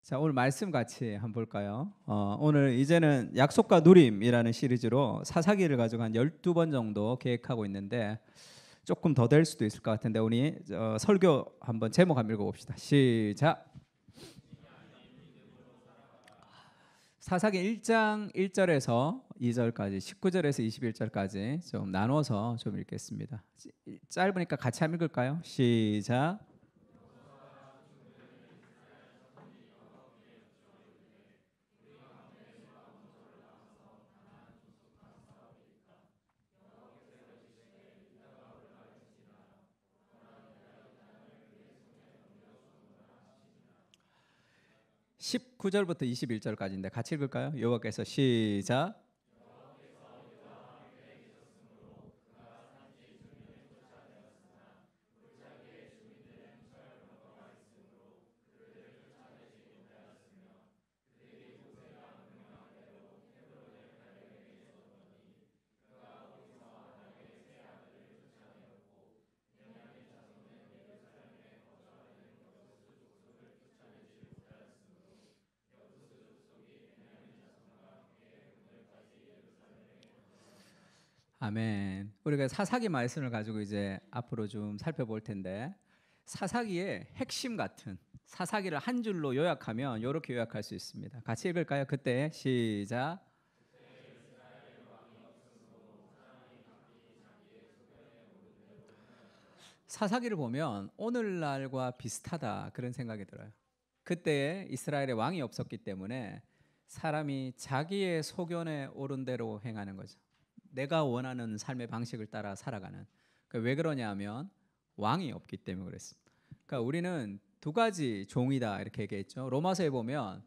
자, 오늘 말씀 같이 한번 볼까요? 오늘 이제는 약속과 누림이라는 시리즈로 사사기를 가지고 한 12번 정도 계획하고 있는데 조금 더 될 수도 있을 것 같은데 우리 설교 한번 제목 한번 읽어봅시다. 시작. 사사기 1장 1절에서 2절까지 19절에서 21절까지 좀 나눠서 좀 읽겠습니다. 짧으니까 같이 한번 읽을까요? 시작. 19절부터 21절까지인데 같이 읽을까요? 여호와께서 시작. 아멘. 우리가 사사기 말씀을 가지고 이제 앞으로 좀 살펴볼 텐데 사사기의 핵심 같은 사사기를 한 줄로 요약하면 이렇게 요약할 수 있습니다. 같이 읽을까요? 그때 시작. 사사기를 보면 오늘날과 비슷하다 그런 생각이 들어요. 그때 이스라엘에 왕이 없었기 때문에 사람이 자기의 소견에 옳은 대로 행하는 거죠. 내가 원하는 삶의 방식을 따라 살아가는. 왜 그러냐면 왕이 없기 때문에 그랬습니다. 그러니까 우리는 두 가지 종이다 이렇게 얘기했죠. 로마서에 보면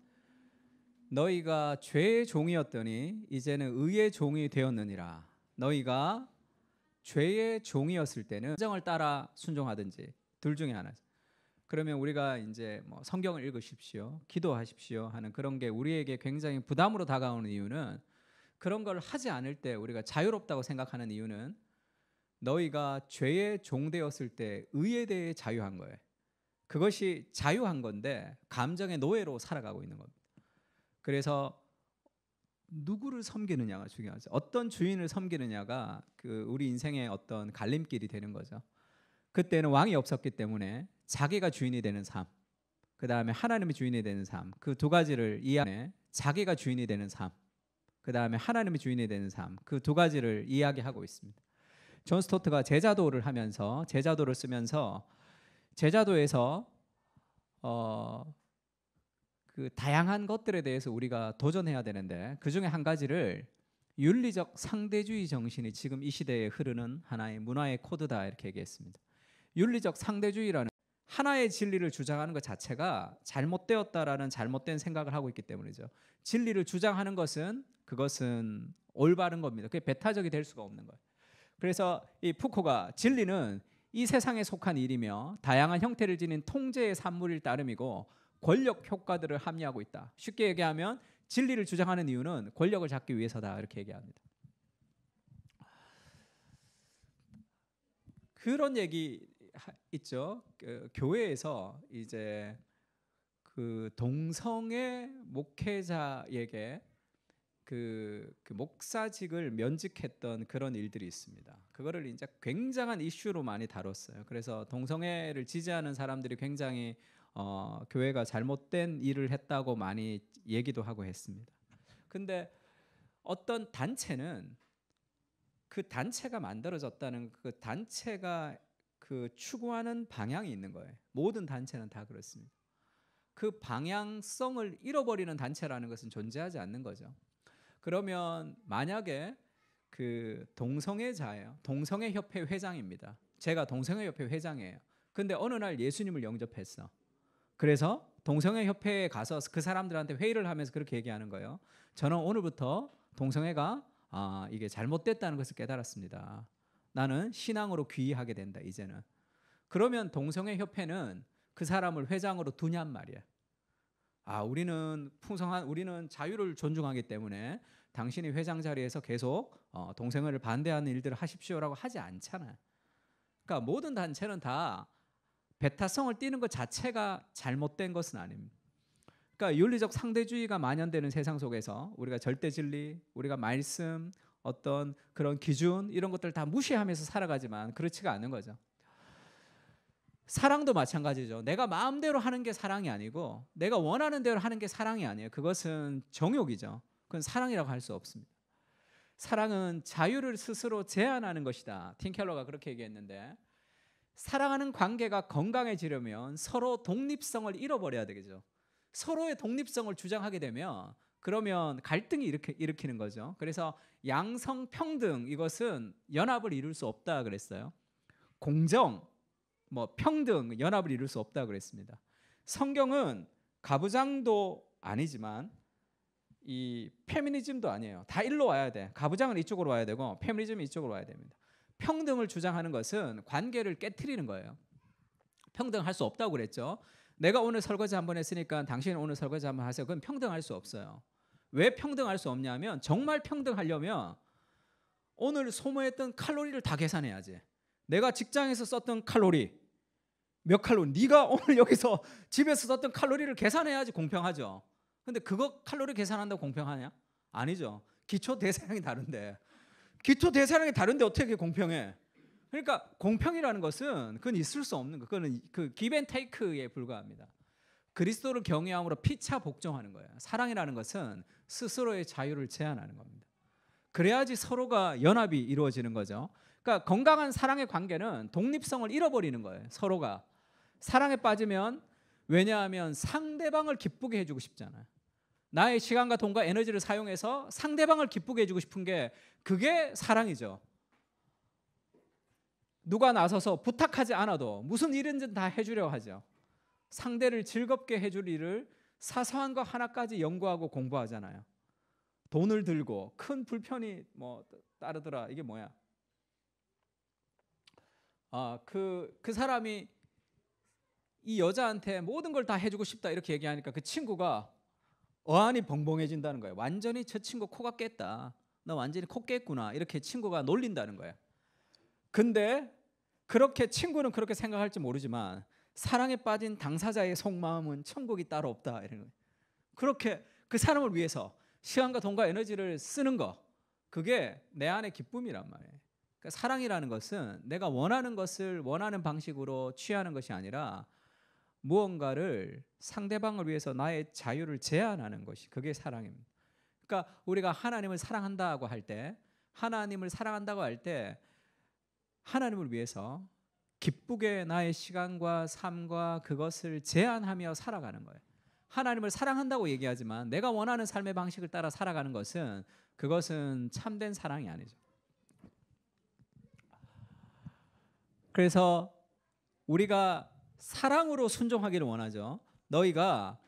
너희가 죄의 종이었더니 이제는 의의 종이 되었느니라. 너희가 죄의 종이었을 때는 성경을 따라 순종하든지 둘 중에 하나죠. 그러면 우리가 이제 뭐 성경을 읽으십시오, 기도하십시오 하는 그런 게 우리에게 굉장히 부담으로 다가오는 이유는 그런 걸 하지 않을 때 우리가 자유롭다고 생각하는 이유는 너희가 죄의 종되었을 때 의에 대해 자유한 거예요. 그것이 자유한 건데 감정의 노예로 살아가고 있는 겁니다. 그래서 누구를 섬기느냐가 중요하죠. 어떤 주인을 섬기느냐가 우리 인생의 어떤 갈림길이 되는 거죠. 그때는 왕이 없었기 때문에 자기가 주인이 되는 삶, 그 다음에 하나님이 주인이 되는 삶, 그 두 가지를 이해하네. 자기가 주인이 되는 삶, 그 다음에 하나님이 주인이 되는 삶, 그 두 가지를 이야기하고 있습니다. 존 스토트가 제자도를 하면서 제자도를 쓰면서 제자도에서 그 다양한 것들에 대해서 우리가 도전해야 되는데 그 중에 한 가지를 윤리적 상대주의 정신이 지금 이 시대에 흐르는 하나의 문화의 코드다 이렇게 얘기했습니다. 윤리적 상대주의라는 하나의 진리를 주장하는 것 자체가 잘못되었다라는 잘못된 생각을 하고 있기 때문이죠. 진리를 주장하는 것은 그것은 올바른 겁니다. 그게 배타적이 될 수가 없는 거예요. 그래서 이 푸코가 진리는 이 세상에 속한 일이며 다양한 형태를 지닌 통제의 산물일 따름이고 권력 효과들을 함의하고 있다. 쉽게 얘기하면 진리를 주장하는 이유는 권력을 잡기 위해서다 이렇게 얘기합니다. 그런 얘기 있죠. 교회에서 이제 그 동성애 목회자에게 그 목사직을 면직했던 그런 일들이 있습니다. 그거를 이제 굉장한 이슈로 많이 다뤘어요. 그래서 동성애를 지지하는 사람들이 굉장히 교회가 잘못된 일을 했다고 많이 얘기도 하고 했습니다. 근데 어떤 단체는 그 단체가 만들어졌다는 그 단체가 그 추구하는 방향이 있는 거예요. 모든 단체는 다 그렇습니다. 그 방향성을 잃어버리는 단체라는 것은 존재하지 않는 거죠. 그러면 만약에 그 동성애자예요. 동성애협회 회장입니다. 제가 동성애협회 회장이에요. 근데 어느 날 예수님을 영접했어. 그래서 동성애협회에 가서 그 사람들한테 회의를 하면서 그렇게 얘기하는 거예요. 저는 오늘부터 동성애가 이게 잘못됐다는 것을 깨달았습니다. 나는 신앙으로 귀의하게 된다 이제는. 그러면 동성애협회는 그 사람을 회장으로 두냔 말이에요. 우리는 자유를 존중하기 때문에 당신이 회장 자리에서 계속 동성애를 반대하는 일들을 하십시오라고 하지 않잖아요. 그러니까 모든 단체는 다 배타성을 띠는 것 자체가 잘못된 것은 아닙니다. 그러니까 윤리적 상대주의가 만연되는 세상 속에서 우리가 절대 진리, 우리가 말씀, 어떤 그런 기준 이런 것들 다 무시하면서 살아가지만 그렇지가 않은 거죠. 사랑도 마찬가지죠. 내가 마음대로 하는 게 사랑이 아니고 내가 원하는 대로 하는 게 사랑이 아니에요. 그것은 정욕이죠. 그건 사랑이라고 할 수 없습니다. 사랑은 자유를 스스로 제한하는 것이다. 팀 켈러가 그렇게 얘기했는데, 사랑하는 관계가 건강해지려면 서로 독립성을 잃어버려야 되겠죠. 서로의 독립성을 주장하게 되면 그러면 갈등이 일으키는 거죠. 그래서 양성평등, 이것은 연합을 이룰 수 없다 그랬어요. 공정, 평등, 연합을 이룰 수 없다 그랬습니다. 성경은 가부장도 아니지만 이 페미니즘도 아니에요. 다 일로 와야 돼. 가부장은 이쪽으로 와야 되고 페미니즘은 이쪽으로 와야 됩니다. 평등을 주장하는 것은 관계를 깨트리는 거예요. 평등할 수 없다고 그랬죠. 내가 오늘 설거지 한번 했으니까 당신은 오늘 설거지 한번 하세요. 그건 평등할 수 없어요. 왜 평등할 수 없냐면, 정말 평등하려면 오늘 소모했던 칼로리를 다 계산해야지. 내가 직장에서 썼던 칼로리 몇 칼로리, 네가 오늘 여기서 집에서 썼던 칼로리를 계산해야지 공평하죠. 근데 그거 칼로리 계산한다고 공평하냐? 아니죠. 기초 대사량이 다른데 어떻게 공평해? 그러니까 공평이라는 것은 그건 있을 수 없는 거. 그거는 그 기브앤테이크에 불과합니다. 그리스도를 경외함으로 피차 복종하는 거예요. 사랑이라는 것은 스스로의 자유를 제한하는 겁니다. 그래야지 서로가 연합이 이루어지는 거죠. 그러니까 건강한 사랑의 관계는 독립성을 잃어버리는 거예요. 서로가 사랑에 빠지면, 왜냐하면 상대방을 기쁘게 해주고 싶잖아요. 나의 시간과 돈과 에너지를 사용해서 상대방을 기쁘게 해주고 싶은 게, 그게 사랑이죠. 누가 나서서 부탁하지 않아도 무슨 일인지 다 해주려고 하죠. 상대를 즐겁게 해줄 일을 사소한 거 하나까지 연구하고 공부하잖아요. 돈을 들고 큰 불편이 따르더라. 이게 뭐야? 그 사람이 이 여자한테 모든 걸 다 해주고 싶다 이렇게 얘기하니까 그 친구가 어안이 벙벙해진다는 거예요. 완전히 저 친구 코가 깼다. 너 완전히 코 깼구나. 이렇게 친구가 놀린다는 거예요. 근데 그렇게 친구는 그렇게 생각할지 모르지만 사랑에 빠진 당사자의 속마음은 천국이 따로 없다. 이런 거예요. 그렇게 그 사람을 위해서 시간과 돈과 에너지를 쓰는 거, 그게 내 안의 기쁨이란 말이에요. 그러니까 사랑이라는 것은 내가 원하는 것을 원하는 방식으로 취하는 것이 아니라 무언가를 상대방을 위해서 나의 자유를 제한하는 것이, 그게 사랑입니다. 그러니까 우리가 하나님을 사랑한다고 할 때, 하나님을 위해서 기쁘게 나의 시간과 삶과 그것을 제한하며 살아가는 거예요. 하나님을 사랑한다고 얘기하지만 내가 원하는 삶의 방식을 따라 살아가는 것은, 그것은 참된 사랑이 아니죠. 그래서 우리가 사랑으로 순종하기를 원하죠. 너희가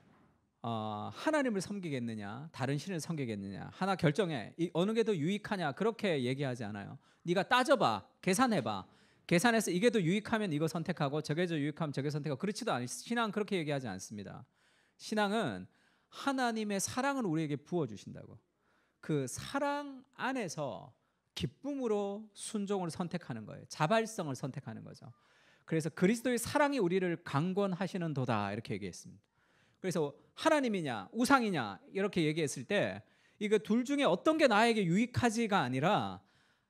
하나님을 섬기겠느냐, 다른 신을 섬기겠느냐, 하나 결정해. 어느 게 더 유익하냐, 그렇게 얘기하지 않아요. 네가 따져봐, 계산해봐. 계산해서 이게 더 유익하면 이거 선택하고 저게 더 유익하면 저게 선택하고, 그렇지도 않아요. 신앙은 그렇게 얘기하지 않습니다. 신앙은 하나님의 사랑을 우리에게 부어주신다고. 그 사랑 안에서 기쁨으로 순종을 선택하는 거예요. 자발성을 선택하는 거죠. 그래서 그리스도의 사랑이 우리를 강권하시는 도다 이렇게 얘기했습니다. 그래서 하나님이냐 우상이냐 이렇게 얘기했을 때, 이거 둘 중에 어떤 게 나에게 유익하지가 아니라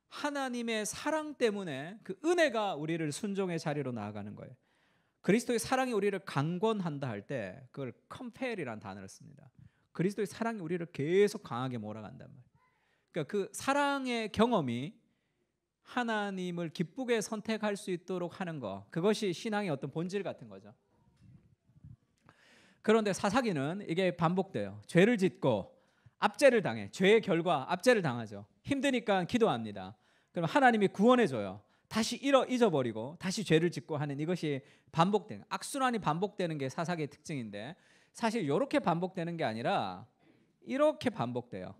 하나님의 사랑 때문에 그 은혜가 우리를 순종의 자리로 나아가는 거예요. 그리스도의 사랑이 우리를 강권한다 할 때 그걸 컴펠이라는 단어를 씁니다. 그리스도의 사랑이 우리를 계속 강하게 몰아간단 말이에요. 그러니까 그 사랑의 경험이 하나님을 기쁘게 선택할 수 있도록 하는 거, 그것이 신앙의 어떤 본질 같은 거죠. 그런데 사사기는 이게 반복돼요. 죄를 짓고 압제를 당해. 죄의 결과 압제를 당하죠. 힘드니까 기도합니다. 그럼 하나님이 구원해줘요. 다시 잊어버리고 다시 죄를 짓고 하는, 이것이 반복되는, 악순환이 반복되는 게 사사기의 특징인데, 사실 이렇게 반복되는 게 아니라 이렇게 반복돼요.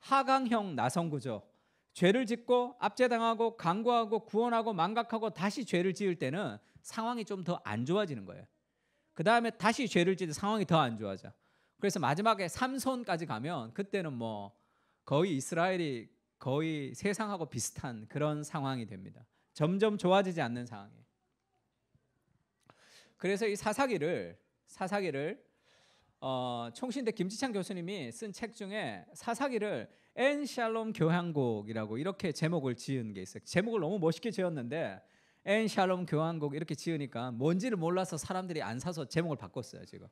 하강형 나성구조. 죄를 짓고 압제당하고 강구하고 구원하고 망각하고 다시 죄를 지을 때는 상황이 좀 더 안 좋아지는 거예요. 그 다음에 다시 죄를 지을 때 상황이 더 안 좋아져. 그래서 마지막에 삼손까지 가면 그때는 거의 이스라엘이 거의 세상하고 비슷한 그런 상황이 됩니다. 점점 좋아지지 않는 상황이에요. 그래서 이 사사기를 총신대 김지창 교수님이 쓴 책 중에 사사기를 엔샬롬 교향곡이라고 이렇게 제목을 지은 게 있어요. 제목을 너무 멋있게 지었는데 엔샬롬 교향곡 이렇게 지으니까 뭔지를 몰라서 사람들이 안 사서 제목을 바꿨어요. 지금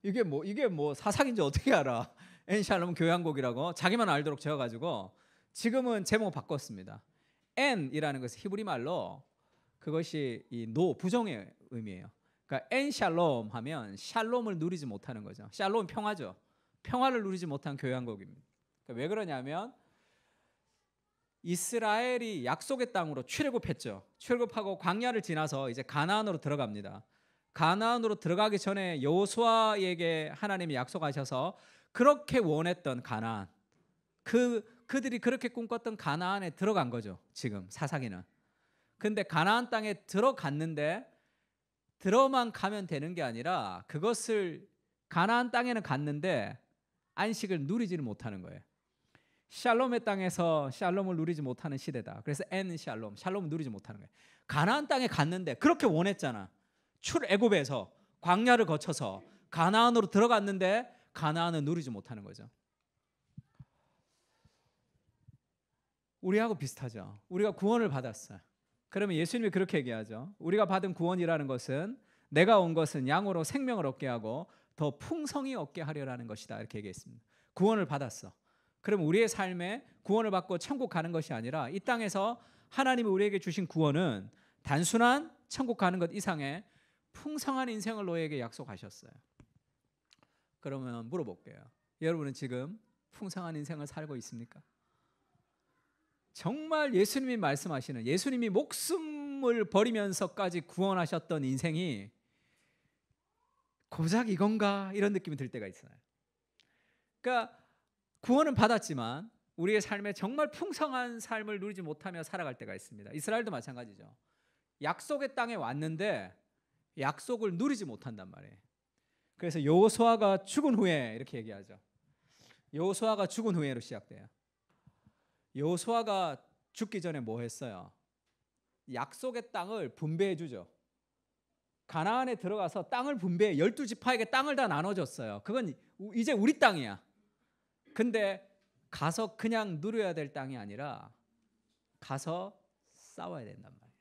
이게 뭐 사사기인지 어떻게 알아? 엔샬롬 교향곡이라고 자기만 알도록 지어가지고 지금은 제목 바꿨습니다. 엔이라는 것은 히브리 말로 그것이 이 부정의 의미예요. 그러니까 엔샬롬 하면 샬롬을 누리지 못하는 거죠. 샬롬은 평화죠. 평화를 누리지 못한 교향곡입니다. 그러니까 왜 그러냐면 이스라엘이 약속의 땅으로 출애굽했죠. 출애굽하고 광야를 지나서 이제 가나안으로 들어갑니다. 가나안으로 들어가기 전에 여호수아에게 하나님이 약속하셔서 그렇게 원했던 가나안, 그들이 그렇게 꿈꿨던 가나안에 들어간 거죠. 지금 사사기는. 근데 가나안 땅에 들어갔는데 들어만 가면 되는 게 아니라 그것을 가나안 땅에는 갔는데 안식을 누리지는 못하는 거예요. 샬롬의 땅에서 샬롬을 누리지 못하는 시대다. 그래서 샬롬을 누리지 못하는 거예요. 가나안 땅에 갔는데 그렇게 원했잖아. 출애굽에서 광야를 거쳐서 가나안으로 들어갔는데 가나안을 누리지 못하는 거죠. 우리하고 비슷하죠. 우리가 구원을 받았어요. 그러면 예수님이 그렇게 얘기하죠. 우리가 받은 구원이라는 것은 내가 온 것은 양으로 생명을 얻게 하고 더 풍성히 얻게 하려라는 것이다. 이렇게 얘기했습니다. 구원을 받았어. 그럼 우리의 삶에 구원을 받고 천국 가는 것이 아니라 이 땅에서 하나님이 우리에게 주신 구원은 단순한 천국 가는 것 이상의 풍성한 인생을 너에게 약속하셨어요. 그러면 물어볼게요. 여러분은 지금 풍성한 인생을 살고 있습니까? 정말 예수님이 말씀하시는, 예수님이 목숨을 버리면서까지 구원하셨던 인생이 고작 이건가 이런 느낌이 들 때가 있어요. 그러니까 구원은 받았지만 우리의 삶에 정말 풍성한 삶을 누리지 못하며 살아갈 때가 있습니다. 이스라엘도 마찬가지죠. 약속의 땅에 왔는데 약속을 누리지 못한단 말이에요. 그래서 여호수아가 죽은 후에 이렇게 얘기하죠. 여호수아가 죽은 후에로 시작돼요. 여호수아가 죽기 전에 뭐 했어요? 약속의 땅을 분배해 주죠. 가나안에 들어가서 땅을 분배해 12지파에게 땅을 다 나눠줬어요. 그건 이제 우리 땅이야. 근데 가서 그냥 누려야 될 땅이 아니라 가서 싸워야 된단 말이에요.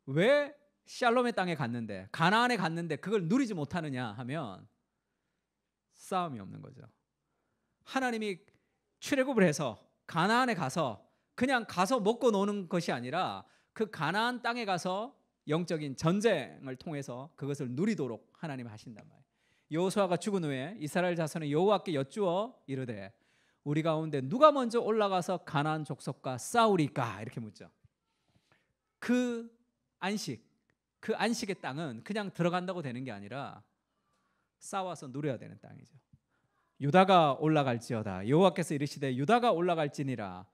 왜 샬롬의 땅에 갔는데 가나안에 갔는데 그걸 누리지 못하느냐 하면 싸움이 없는 거죠. 하나님이 출애굽을 해서 가나안에 가서 그냥 가서 먹고 노는 것이 아니라 그 가나안 땅에 가서 영적인 전쟁을 통해서 그것을 누리도록 하나님이 하신단 말이에요. 여호수아가 죽은 후에 이스라엘 자손은 여호와께 여쭈어 이르되 우리 가운데 누가 먼저 올라가서 가나안 족속과 싸우리까 이렇게 묻죠. 그 안식의 땅은 그냥 들어간다고 되는 게 아니라 싸워서 누려야 되는 땅이죠. 유다가 올라갈지어다 여호와께서 이르시되 유다가 올라갈지니라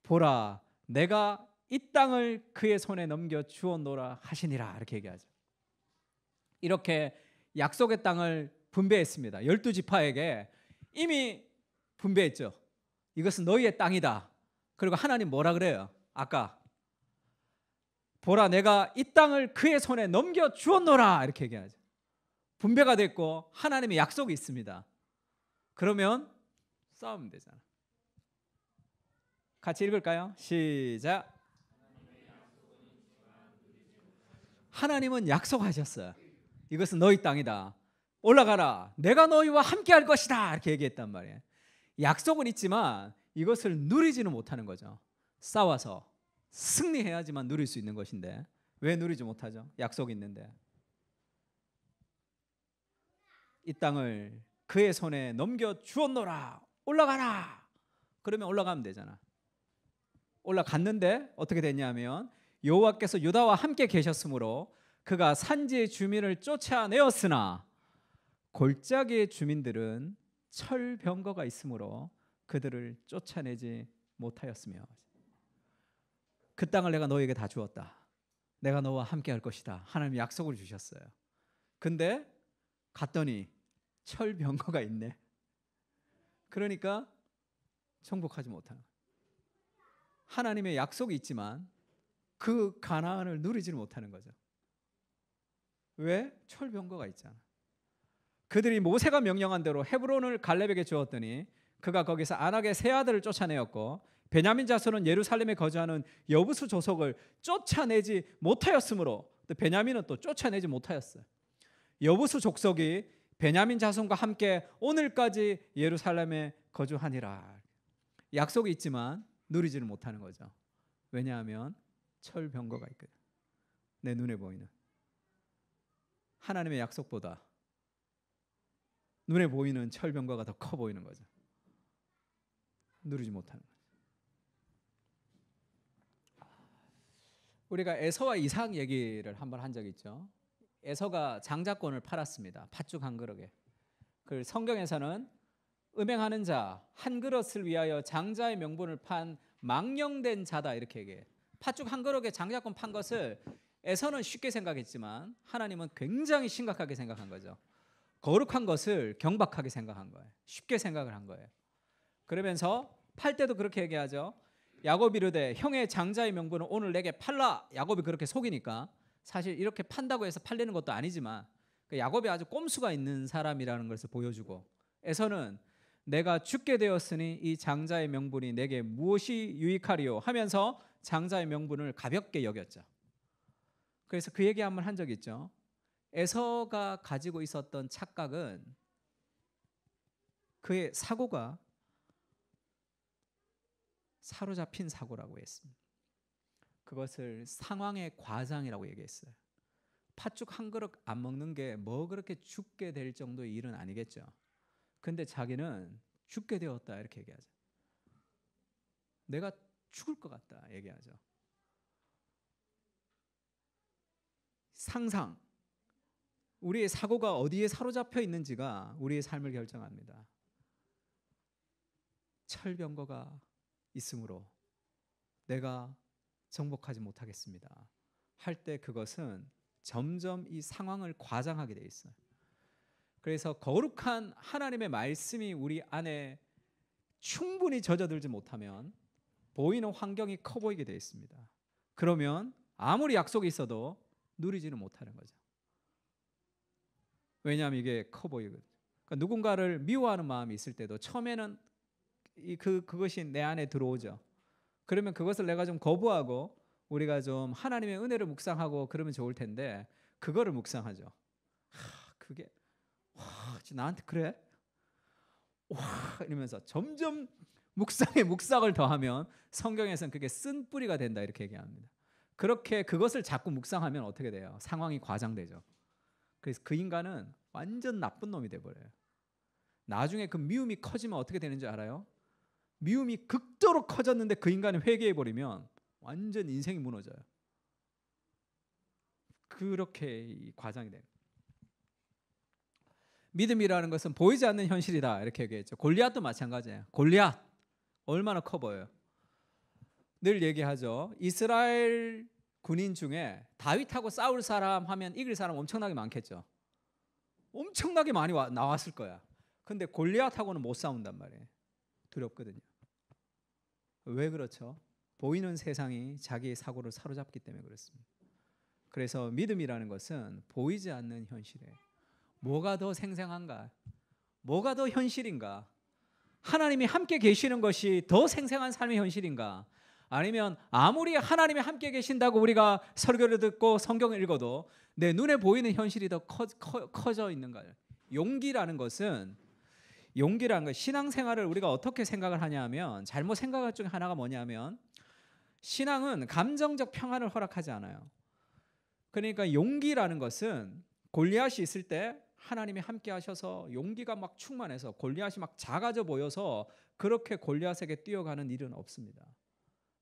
보라 내가 이 땅을 그의 손에 넘겨 주었노라 하시니라 이렇게 얘기하죠. 이렇게 약속의 땅을 분배했습니다. 12지파에게 이미 분배했죠. 이것은 너희의 땅이다. 그리고 하나님 뭐라 그래요? 아까 보라 내가 이 땅을 그의 손에 넘겨 주었노라 이렇게 얘기하죠. 분배가 됐고 하나님의 약속이 있습니다. 그러면 싸우면 되잖아. 같이 읽을까요? 시작. 하나님은 약속하셨어요. 이것은 너희 땅이다. 올라가라. 내가 너희와 함께 할 것이다. 이렇게 얘기했단 말이에요. 약속은 있지만 이것을 누리지는 못하는 거죠. 싸워서 승리해야지만 누릴 수 있는 것인데 왜 누리지 못하죠? 약속이 있는데. 이 땅을 그의 손에 넘겨 주었노라. 올라가라. 그러면 올라가면 되잖아. 올라갔는데 어떻게 됐냐면 여호와께서 유다와 함께 계셨으므로 그가 산지의 주민을 쫓아내었으나 골짜기의 주민들은 철병거가 있으므로 그들을 쫓아내지 못하였으며 그 땅을 내가 너에게 다 주었다. 내가 너와 함께 할 것이다. 하나님이 약속을 주셨어요. 근데 갔더니 철병거가 있네. 그러니까 정복하지 못하는 거예요. 하나님의 약속이 있지만 그 가나안을 누리지를 못하는 거죠. 왜? 철병거가 있잖아. 그들이 모세가 명령한 대로 헤브론을 갈렙에게 주었더니 그가 거기서 안악의 세 아들을 쫓아내었고 베냐민 자손은 예루살렘에 거주하는 여부수 족속을 쫓아내지 못하였으므로 또 베냐민은 또 쫓아내지 못하였어요. 여부수 족속이 베냐민 자손과 함께 오늘까지 예루살렘에 거주하니라. 약속이 있지만 누리지를 못하는 거죠. 왜냐하면 철병거가 있거든. 내 눈에 보이는 하나님의 약속보다 눈에 보이는 철병거가 더 커 보이는 거죠. 누리지 못하는 거죠. 우리가 에서와 이삭 얘기를 한번 한 적이 있죠. 에서가 장자권을 팔았습니다. 팥죽 한 그릇에. 그 성경에서는 음행하는 자, 한 그릇을 위하여 장자의 명분을 판 망령된 자다 이렇게 얘기해요. 팥죽 한 그릇에 장자권 판 것을 에서는 쉽게 생각했지만 하나님은 굉장히 심각하게 생각한 거죠. 거룩한 것을 경박하게 생각한 거예요. 쉽게 생각을 한 거예요. 그러면서 팔 때도 그렇게 얘기하죠. 야곱이 이르되 형의 장자의 명분을 오늘 내게 팔라. 야곱이 그렇게 속이니까 사실 이렇게 판다고 해서 팔리는 것도 아니지만 야곱이 아주 꼼수가 있는 사람이라는 것을 보여주고 에서는 내가 죽게 되었으니 이 장자의 명분이 내게 무엇이 유익하리요 하면서 장자의 명분을 가볍게 여겼죠. 그래서 그 얘기 한번 한 적 있죠. 에서가 가지고 있었던 착각은 그의 사고가 사로잡힌 사고라고 했습니다. 그것을 상황의 과장이라고 얘기했어요. 팥죽 한 그릇 안 먹는 게 뭐 그렇게 죽게 될 정도의 일은 아니겠죠. 근데 자기는 죽게 되었다 이렇게 얘기하죠. 내가 죽을 것 같다 얘기하죠. 상상, 우리의 사고가 어디에 사로잡혀 있는지가 우리의 삶을 결정합니다. 철병거가 있으므로 내가 정복하지 못하겠습니다 할 때 그것은 점점 이 상황을 과장하게 돼 있어요. 그래서 거룩한 하나님의 말씀이 우리 안에 충분히 젖어들지 못하면 보이는 환경이 커 보이게 돼 있습니다. 그러면 아무리 약속이 있어도 누리지는 못하는 거죠. 왜냐하면 이게 커 보이거든요. 그러니까 누군가를 미워하는 마음이 있을 때도 처음에는 그것이 내 안에 들어오죠. 그러면 그것을 내가 좀 거부하고 우리가 좀 하나님의 은혜를 묵상하고 그러면 좋을 텐데 그거를 묵상하죠. 그게 나한테 그래? 와 이러면서 점점 묵상에 묵상을 더하면 성경에서는 그게 쓴 뿌리가 된다 이렇게 얘기합니다. 그렇게 그것을 자꾸 묵상하면 어떻게 돼요? 상황이 과장되죠. 그래서 그 인간은 완전 나쁜 놈이 돼버려요. 나중에 그 미움이 커지면 어떻게 되는지 알아요? 미움이 극도로 커졌는데 그 인간이 회개해버리면 완전 인생이 무너져요. 그렇게 과장이 돼요. 믿음이라는 것은 보이지 않는 현실이다 이렇게 얘기했죠. 골리앗도 마찬가지예요. 골리앗 얼마나 커 보여요. 늘 얘기하죠. 이스라엘 군인 중에 다윗하고 싸울 사람 하면 이길 사람 엄청나게 많겠죠. 엄청나게 많이 나왔을 거야. 근데 골리앗하고는 못 싸운단 말이에요. 두렵거든요. 왜 그렇죠? 보이는 세상이 자기의 사고를 사로잡기 때문에 그렇습니다. 그래서 믿음이라는 것은 보이지 않는 현실이에요. 뭐가 더 생생한가? 뭐가 더 현실인가? 하나님이 함께 계시는 것이 더 생생한 삶의 현실인가? 아니면 아무리 하나님이 함께 계신다고 우리가 설교를 듣고 성경을 읽어도 내 눈에 보이는 현실이 더 커져 있는가요? 용기라는 것은 신앙생활을 우리가 어떻게 생각을 하냐면 잘못 생각할 중에 하나가 뭐냐면 신앙은 감정적 평안을 허락하지 않아요. 그러니까 용기라는 것은 골리앗이 있을 때 하나님이 함께 하셔서 용기가 막 충만해서 골리앗이 막 작아져 보여서 그렇게 골리앗에게 뛰어가는 일은 없습니다.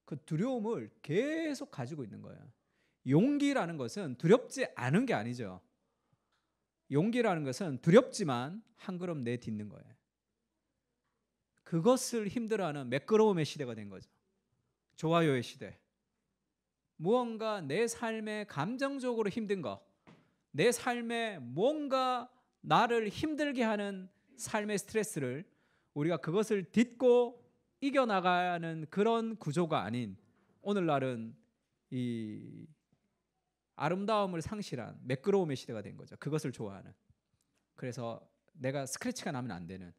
그 두려움을 계속 가지고 있는 거예요. 용기라는 것은 두렵지 않은 게 아니죠. 용기라는 것은 두렵지만 한 걸음 내딛는 거예요. 그것을 힘들어하는 매끄러움의 시대가 된 거죠. 좋아요의 시대. 무언가 내 삶에 감정적으로 힘든 거, 내 삶에 뭔가 나를 힘들게 하는 삶의 스트레스를 우리가 그것을 딛고 이겨나가는 그런 구조가 아닌 오늘날은 이 아름다움을 상실한 매끄러움의 시대가 된 거죠. 그것을 좋아하는. 그래서 내가 스크래치가 나면 안 되는.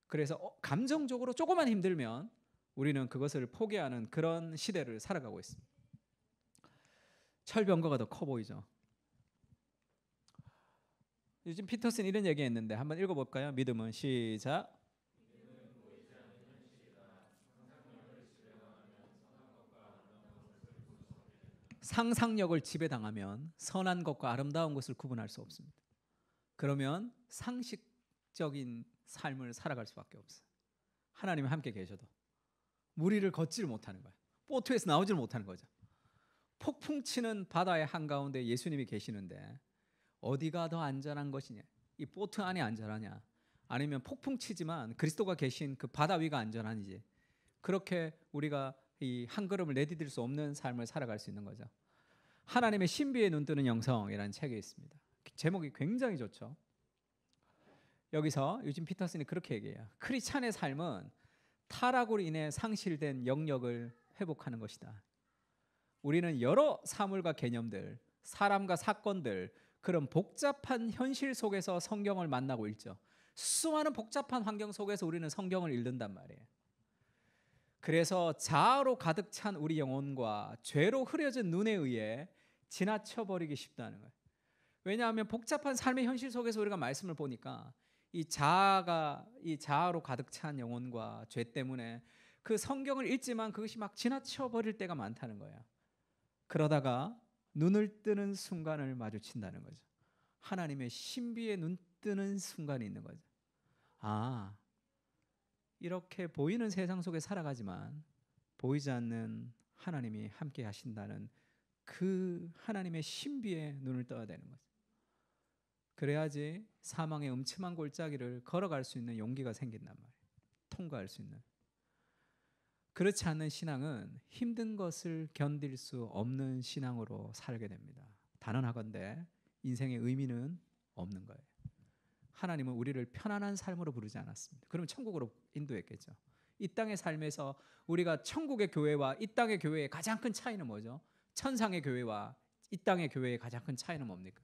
그래서 감정적으로 조금만 힘들면 우리는 그것을 포기하는 그런 시대를 살아가고 있습니다. 철병거가 더 커 보이죠. 요즘 피터슨 이런 얘기했는데 한번 읽어볼까요? 믿음은 시작. 상상력을 지배당하면 선한 것과 아름다운 것을 구분할 수 없습니다. 그러면 상식적인 삶을 살아갈 수밖에 없어요. 하나님이 함께 계셔도 무리를 걷지를 못하는 거예요. 보트에서 나오지를 못하는 거죠. 폭풍 치는 바다의 한가운데 예수님이 계시는데 어디가 더 안전한 것이냐? 이 보트 안이 안전하냐? 아니면 폭풍 치지만 그리스도가 계신 그 바다 위가 안전한지? 그렇게 우리가 이 한 걸음을 내디딜 수 없는 삶을 살아갈 수 있는 거죠. 하나님의 신비에 눈뜨는 영성이라는 책이 있습니다. 제목이 굉장히 좋죠. 여기서 유진 피터슨이 그렇게 얘기해요. 크리스찬의 삶은 타락으로 인해 상실된 영역을 회복하는 것이다. 우리는 여러 사물과 개념들, 사람과 사건들, 그런 복잡한 현실 속에서 성경을 만나고 읽죠. 수많은 복잡한 환경 속에서 우리는 성경을 읽는단 말이에요. 그래서 자아로 가득 찬 우리 영혼과 죄로 흐려진 눈에 의해 지나쳐버리기 쉽다는 거예요. 왜냐하면 복잡한 삶의 현실 속에서 우리가 말씀을 보니까 이 자아로 가득 찬 영혼과 죄 때문에 그 성경을 읽지만 그것이 막 지나쳐버릴 때가 많다는 거예요. 그러다가 눈을 뜨는 순간을 마주친다는 거죠. 하나님의 신비에 눈 뜨는 순간이 있는 거죠. 아, 이렇게 보이는 세상 속에 살아가지만 보이지 않는 하나님이 함께 하신다는 그 하나님의 신비에 눈을 떠야 되는 거죠. 그래야지 사망의 음침한 골짜기를 걸어갈 수 있는 용기가 생긴단 말이에요. 통과할 수 있는. 그렇지 않는 신앙은 힘든 것을 견딜 수 없는 신앙으로 살게 됩니다. 단언하건대 인생의 의미는 없는 거예요. 하나님은 우리를 편안한 삶으로 부르지 않았습니다. 그러면 천국으로 인도했겠죠. 이 땅의 삶에서 우리가 천국의 교회와 이 땅의 교회의 가장 큰 차이는 뭐죠? 천상의 교회와 이 땅의 교회의 가장 큰 차이는 뭡니까?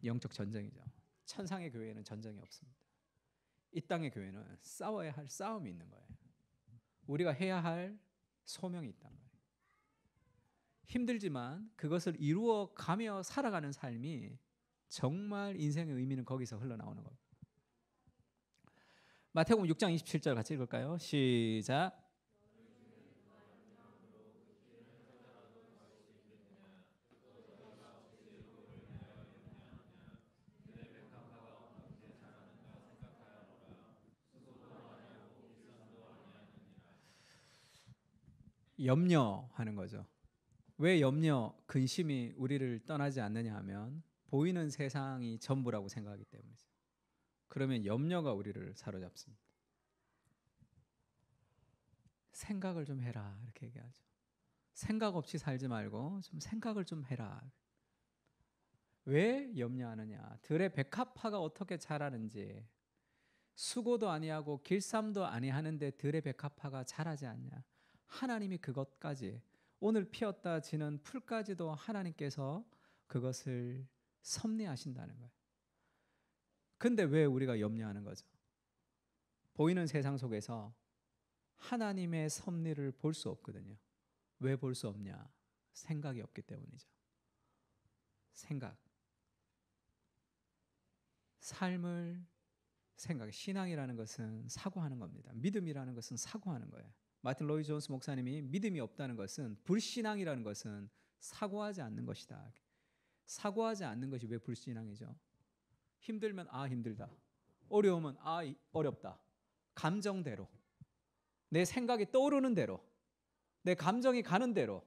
영적 전쟁이죠. 천상의 교회에는 전쟁이 없습니다. 이 땅의 교회는 싸워야 할 싸움이 있는 거예요. 우리가 해야 할 소명이 있단 말이에요. 힘들지만 그것을 이루어 가며 살아가는 삶이 정말 인생의 의미는 거기서 흘러나오는 겁니다. 마태복음 6장 27절 같이 읽을까요? 시작. 염려하는 거죠. 왜 염려, 근심이 우리를 떠나지 않느냐 하면 보이는 세상이 전부라고 생각하기 때문이죠. 그러면 염려가 우리를 사로잡습니다. 생각을 좀 해라 이렇게 얘기하죠. 생각 없이 살지 말고 좀 생각을 좀 해라. 왜 염려하느냐? 들의 백합화가 어떻게 자라는지, 수고도 아니하고 길쌈도 아니하는데 들의 백합화가 자라지 않냐? 하나님이 그것까지, 오늘 피었다 지는 풀까지도 하나님께서 그것을 섭리하신다는 거예요. 근데 왜 우리가 염려하는 거죠? 보이는 세상 속에서 하나님의 섭리를 볼 수 없거든요. 왜 볼 수 없냐? 생각이 없기 때문이죠. 생각. 삶을 생각. 신앙이라는 것은 사고하는 겁니다. 믿음이라는 것은 사고하는 거예요. 마틴 로이 존스 목사님이 믿음이 없다는 것은, 불신앙이라는 것은 사고하지 않는 것이다. 사고하지 않는 것이 왜 불신앙이죠? 힘들면 힘들다. 어려우면 어렵다. 감정대로, 내 생각이 떠오르는 대로, 내 감정이 가는 대로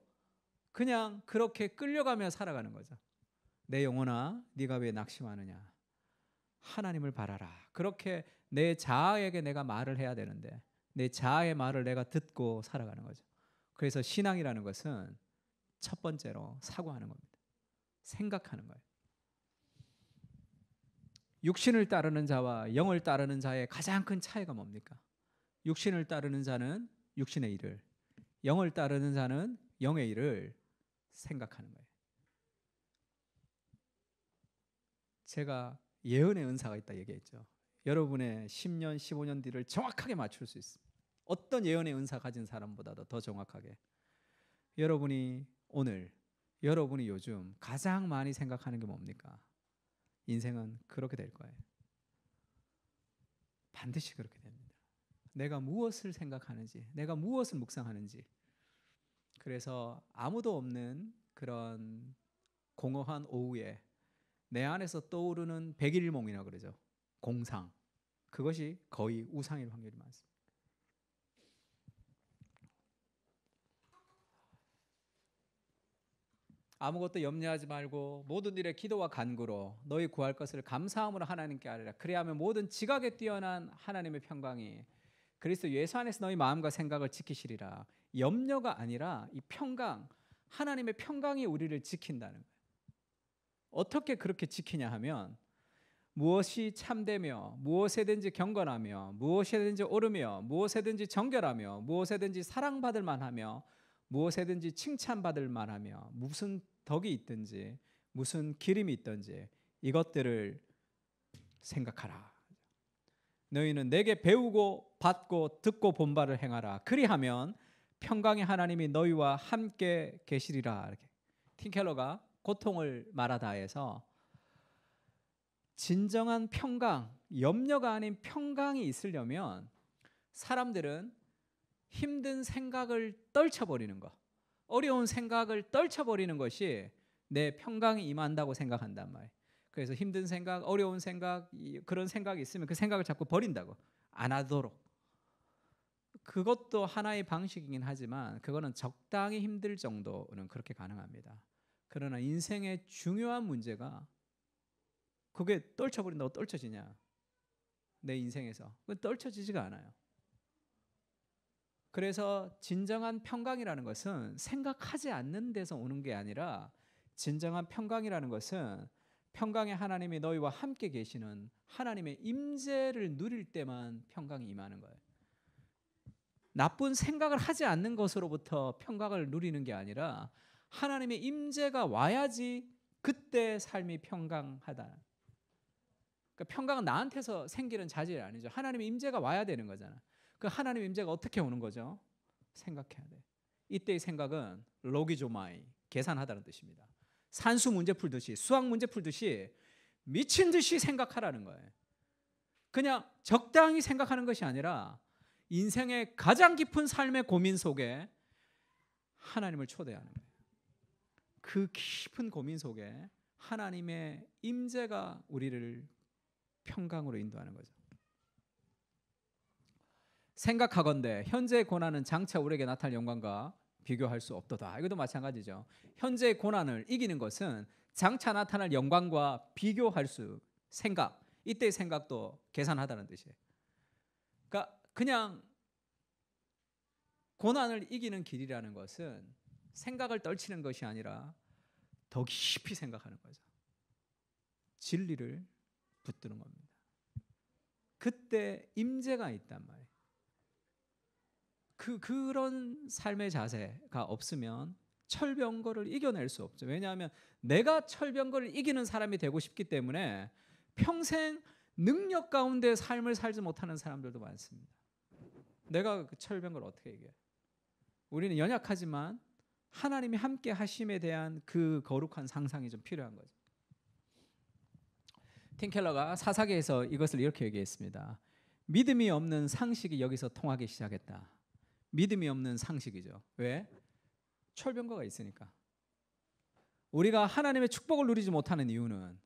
그냥 그렇게 끌려가며 살아가는 거죠. 내 영혼아, 네가 왜 낙심하느냐? 하나님을 바라라. 그렇게 내 자아에게 내가 말을 해야 되는데 내 자아의 말을 내가 듣고 살아가는 거죠. 그래서 신앙이라는 것은 첫 번째로 사고하는 겁니다. 생각하는 거예요. 육신을 따르는 자와 영을 따르는 자의 가장 큰 차이가 뭡니까? 육신을 따르는 자는 육신의 일을, 영을 따르는 자는 영의 일을 생각하는 거예요. 제가 예언의 은사가 있다 얘기했죠. 여러분의 10년, 15년 뒤를 정확하게 맞출 수 있습니다. 어떤 예언의 은사 가진 사람보다도 더 정확하게. 여러분이 오늘, 여러분이 요즘 가장 많이 생각하는 게 뭡니까? 인생은 그렇게 될 거예요. 반드시 그렇게 됩니다. 내가 무엇을 생각하는지, 내가 무엇을 묵상하는지. 그래서 아무도 없는 그런 공허한 오후에 내 안에서 떠오르는 백일몽이라고 그러죠. 공상. 그것이 거의 우상일 확률이 많습니다. 아무것도 염려하지 말고 모든 일에 기도와 간구로 너희 구할 것을 감사함으로 하나님께 아뢰라. 그리하면 모든 지각에 뛰어난 하나님의 평강이 그리스도 예수 안에서 너희 마음과 생각을 지키시리라. 염려가 아니라 이 평강, 하나님의 평강이 우리를 지킨다는 거예요. 어떻게 그렇게 지키냐 하면 무엇이 참되며 무엇에든지 경건하며 무엇에든지 옳으며 무엇에든지 정결하며 무엇에든지 사랑받을 만하며 무엇에든지 칭찬받을 만하며 무슨 덕이 있든지 무슨 기림이 있든지 이것들을 생각하라. 너희는 내게 배우고 받고 듣고 본 바를 행하라. 그리하면 평강의 하나님이 너희와 함께 계시리라. 이렇게 팀켈러가 고통을 말하다 해서 진정한 평강, 염려가 아닌 평강이 있으려면 사람들은 힘든 생각을 떨쳐버리는 것, 어려운 생각을 떨쳐버리는 것이 내 평강이 임한다고 생각한단 말이에요. 그래서 힘든 생각, 어려운 생각, 그런 생각이 있으면 그 생각을 자꾸 버린다고, 안 하도록. 그것도 하나의 방식이긴 하지만 그거는 적당히 힘들 정도는 그렇게 가능합니다. 그러나 인생의 중요한 문제가 그게 떨쳐버린다고 떨쳐지냐? 내 인생에서 그건 떨쳐지지가 않아요. 그래서 진정한 평강이라는 것은 생각하지 않는 데서 오는 게 아니라 진정한 평강이라는 것은 평강의 하나님이 너희와 함께 계시는 하나님의 임재를 누릴 때만 평강이 임하는 거예요. 나쁜 생각을 하지 않는 것으로부터 평강을 누리는 게 아니라 하나님의 임재가 와야지 그때 삶이 평강하다. 그러니까 평강은 나한테서 생기는 자질이 아니죠. 하나님의 임재가 와야 되는 거잖아. 그 하나님의 임재가 어떻게 오는 거죠? 생각해야 돼. 이때의 생각은 로기조마이, 계산하다는 뜻입니다. 산수 문제 풀듯이, 수학 문제 풀듯이 미친 듯이 생각하라는 거예요. 그냥 적당히 생각하는 것이 아니라 인생의 가장 깊은 삶의 고민 속에 하나님을 초대하는 거예요. 그 깊은 고민 속에 하나님의 임재가 우리를 평강으로 인도하는 거죠. 생각하건대 현재의 고난은 장차 우리에게 나타날 영광과 비교할 수 없도다. 이것도 마찬가지죠. 현재의 고난을 이기는 것은 장차 나타날 영광과 비교할 수, 생각, 이때의 생각도 계산하다는 뜻이에요. 그러니까 그냥 고난을 이기는 길이라는 것은 생각을 떨치는 것이 아니라 더 깊이 생각하는 거죠. 진리를 붙드는 겁니다. 그때 임재가 있단 말이에요. 그런 삶의 자세가 없으면 철병거를 이겨낼 수 없죠. 왜냐하면 내가 철병거를 이기는 사람이 되고 싶기 때문에 평생 능력 가운데 삶을 살지 못하는 사람들도 많습니다. 내가 그 철병거를 어떻게 이겨요? 우리는 연약하지만 하나님이 함께 하심에 대한 그 거룩한 상상이 좀 필요한 거죠. 팀켈러가 사사기에서 이것을 이렇게 얘기했습니다. 믿음이 없는 상식이 여기서 통하기 시작했다. 믿음이 없는 상식이죠. 왜? 철병거가 있으니까. 우리가 하나님의 축복을 누리지 못하는 이유는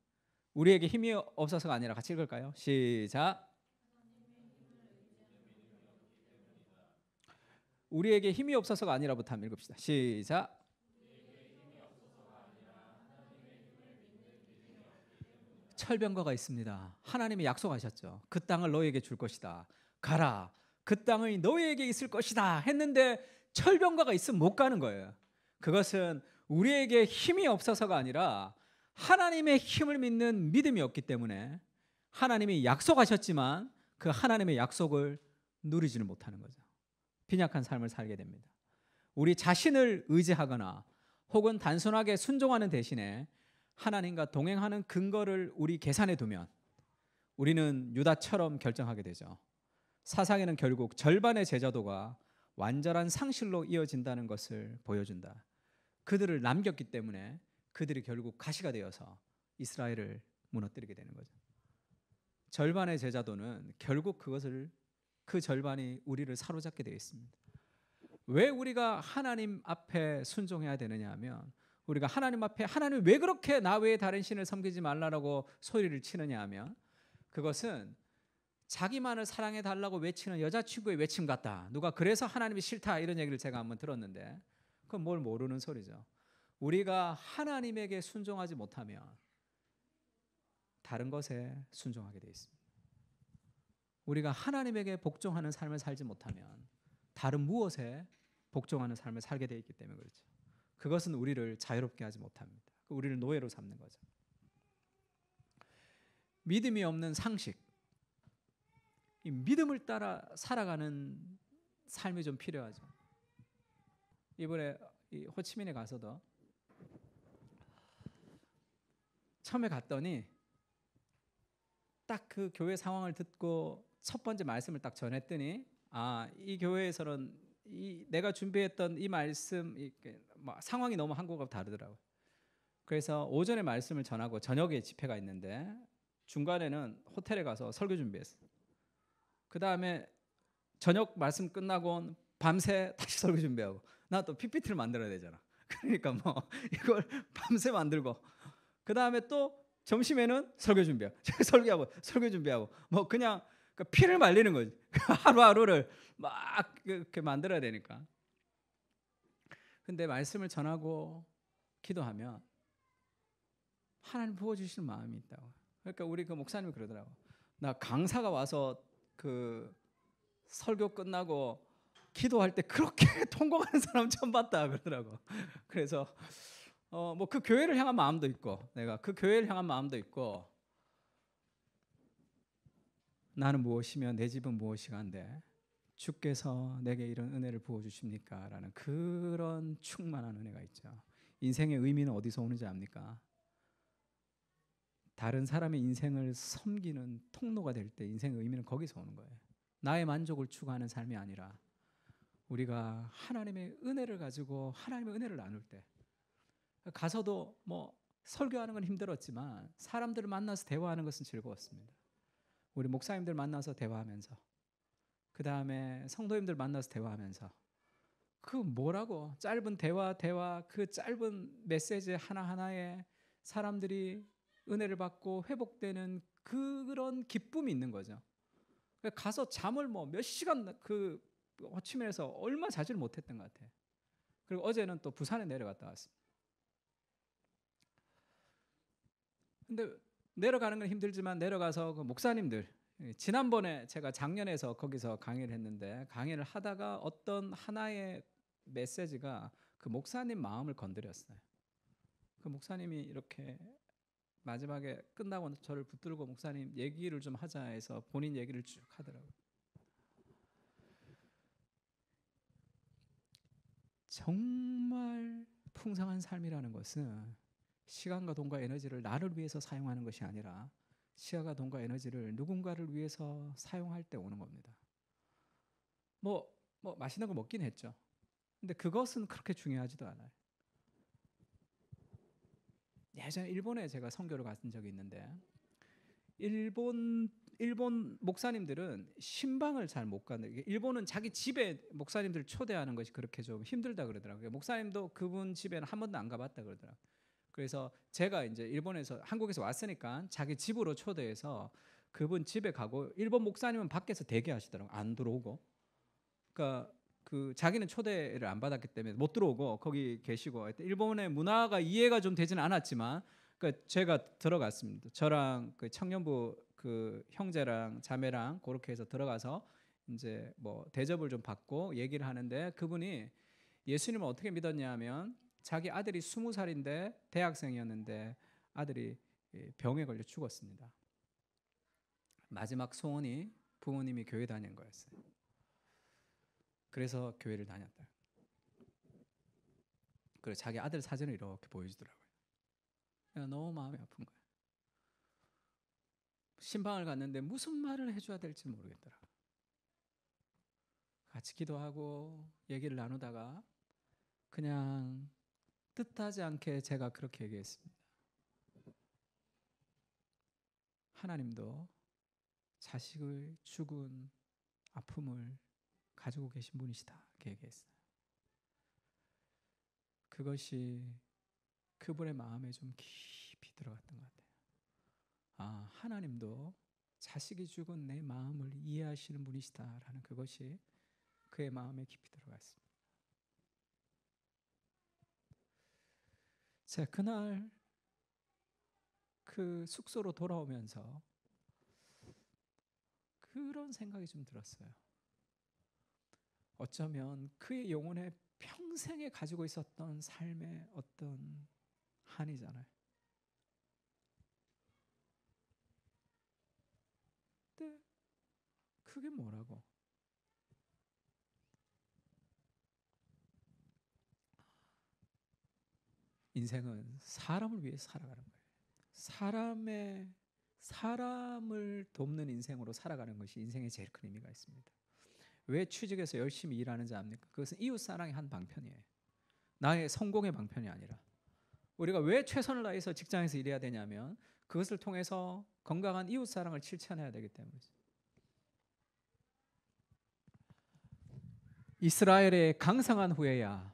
우리에게 힘이 없어서가 아니라, 같이 읽을까요? 시작. 우리에게 힘이 없어서가 아니라부터 한번 읽읍시다. 시작. 철병거가 있습니다. 하나님이 약속하셨죠. 그 땅을 너희에게 줄 것이다. 가라. 그 땅이 너희에게 있을 것이다 했는데 철병거가 있으면 못 가는 거예요. 그것은 우리에게 힘이 없어서가 아니라 하나님의 힘을 믿는 믿음이 없기 때문에 하나님이 약속하셨지만 그 하나님의 약속을 누리지는 못하는 거죠. 빈약한 삶을 살게 됩니다. 우리 자신을 의지하거나 혹은 단순하게 순종하는 대신에 하나님과 동행하는 근거를 우리 계산해 두면 우리는 유다처럼 결정하게 되죠. 사상에는 결국 절반의 제자도가 완전한 상실로 이어진다는 것을 보여준다. 그들을 남겼기 때문에 그들이 결국 가시가 되어서 이스라엘을 무너뜨리게 되는 거죠. 절반의 제자도는 결국 그 절반이 우리를 사로잡게 되어 있습니다. 왜 우리가 하나님 앞에 순종해야 되느냐 하면, 우리가 하나님 앞에 하나님 왜 그렇게 나 외에 다른 신을 섬기지 말라고 소리를 치느냐 하면, 그것은 자기만을 사랑해 달라고 외치는 여자친구의 외침 같다. 누가 그래서 하나님이 싫다 이런 얘기를 제가 한번 들었는데, 그건 뭘 모르는 소리죠. 우리가 하나님에게 순종하지 못하면 다른 것에 순종하게 되어 있습니다. 우리가 하나님에게 복종하는 삶을 살지 못하면 다른 무엇에 복종하는 삶을 살게 되어 있기 때문에 그렇죠. 그것은 우리를 자유롭게 하지 못합니다. 우리를 노예로 삼는 거죠. 믿음이 없는 상식, 이 믿음을 따라 살아가는 삶이 좀 필요하죠. 이번에 호치민에 가서도 처음에 갔더니 딱 그 교회 상황을 듣고 첫 번째 말씀을 딱 전했더니, 이 교회에서는 내가 준비했던 이 말씀 상황이 너무 한국하고 다르더라고요. 그래서 오전에 말씀을 전하고 저녁에 집회가 있는데 중간에는 호텔에 가서 설교 준비했어요. 그 다음에 저녁 말씀 끝나고 밤새 다시 설교 준비하고, 나 또 PPT를 만들어야 되잖아. 그러니까 뭐 이걸 밤새 만들고, 그 다음에 또 점심에는 설교 준비하고 설교 준비하고 뭐 그냥 피를 말리는 거지. 하루하루를 막 이렇게 만들어야 되니까. 근데 말씀을 전하고 기도하면 하나님 부어주실 마음이 있다고. 그러니까 우리 그 목사님이 그러더라고. 나 강사가 와서 그 설교 끝나고 기도할 때 그렇게 통곡하는 사람 처음 봤다 그러더라고. 그래서 뭐 그 교회를 향한 마음도 있고, 내가 그 교회를 향한 마음도 있고, 나는 무엇이며 내 집은 무엇이간데 주께서 내게 이런 은혜를 부어 주십니까? 라는 그런 충만한 은혜가 있죠. 인생의 의미는 어디서 오는지 압니까? 다른 사람의 인생을 섬기는 통로가 될 때 인생의 의미는 거기서 오는 거예요. 나의 만족을 추구하는 삶이 아니라 우리가 하나님의 은혜를 가지고 하나님의 은혜를 나눌 때, 가서도 뭐 설교하는 건 힘들었지만 사람들을 만나서 대화하는 것은 즐거웠습니다. 우리 목사님들 만나서 대화하면서, 그 다음에 성도님들 만나서 대화하면서, 그 뭐라고 짧은 대화 그 짧은 메시지 하나하나에 사람들이 은혜를 받고 회복되는 그런 기쁨이 있는 거죠. 가서 잠을 뭐 몇 시간 그 호치민에서 얼마 자지를 못했던 것 같아요. 그리고 어제는 또 부산에 내려갔다 왔습니다. 근데 내려가는 건 힘들지만 내려가서 그 목사님들, 지난번에 제가 작년에서 거기서 강의를 했는데, 강의를 하다가 어떤 하나의 메시지가 그 목사님 마음을 건드렸어요. 그 목사님이 이렇게 마지막에 끝나고 저를 붙들고 목사님 얘기를 좀 하자 해서 본인 얘기를 쭉 하더라고요. 정말 풍성한 삶이라는 것은 시간과 돈과 에너지를 나를 위해서 사용하는 것이 아니라 시간과 돈과 에너지를 누군가를 위해서 사용할 때 오는 겁니다. 뭐 맛있는 거 먹긴 했죠. 근데 그것은 그렇게 중요하지도 않아요. 예전에 일본에 제가 선교를 갔던 적이 있는데, 일본 목사님들은 신방을 잘 못 가는, 일본은 자기 집에 목사님들 초대하는 것이 그렇게 좀 힘들다 그러더라고요. 목사님도 그분 집에는 한 번도 안 가봤다 그러더라고요. 그래서 제가 이제 한국에서 왔으니까 자기 집으로 초대해서 그분 집에 가고, 일본 목사님은 밖에서 대기하시더라고요. 안 들어오고. 그러니까 그 자기는 초대를 안 받았기 때문에 못 들어오고 거기 계시고, 일본의 문화가 이해가 좀 되지는 않았지만, 그러니까 제가 들어갔습니다. 저랑 그 청년부 그 형제랑 자매랑 그렇게 해서 들어가서 이제 뭐 대접을 좀 받고 얘기를 하는데, 그분이 예수님을 어떻게 믿었냐면, 자기 아들이 20살인데 대학생이었는데 아들이 병에 걸려 죽었습니다. 마지막 소원이 부모님이 교회 다니는 거였어요. 그래서 교회를 다녔다. 그래서 자기 아들 사진을 이렇게 보여주더라고요. 너무 마음이 아픈 거예요. 신방을 갔는데 무슨 말을 해줘야 될지 모르겠더라. 같이 기도하고 얘기를 나누다가 그냥 뜻하지 않게 제가 그렇게 얘기했습니다. 하나님도 자식을 죽은 아픔을 가지고 계신 분이시다. 이렇게 얘기했어요. 그것이 그분의 마음에 좀 깊이 들어갔던 것 같아요. 아, 하나님도 자식이 죽은 내 마음을 이해하시는 분이시다라는 그것이 그의 마음에 깊이 들어갔습니다. 제가 그날 그 숙소로 돌아오면서 그런 생각이 좀 들었어요. 어쩌면 그의 영혼에 평생에 가지고 있었던 삶의 어떤 한이잖아요. 근데 그게 뭐라고? 인생은 사람을 위해서 살아가는 거예요. 사람을 돕는 인생으로 살아가는 것이 인생의 제일 큰 의미가 있습니다. 왜 취직해서 열심히 일하는지 압니까? 그것은 이웃사랑의 한 방편이에요. 나의 성공의 방편이 아니라. 우리가 왜 최선을 다해서 직장에서 일해야 되냐면 그것을 통해서 건강한 이웃사랑을 실천해야 되기 때문이죠. 이스라엘의 강성한 후에야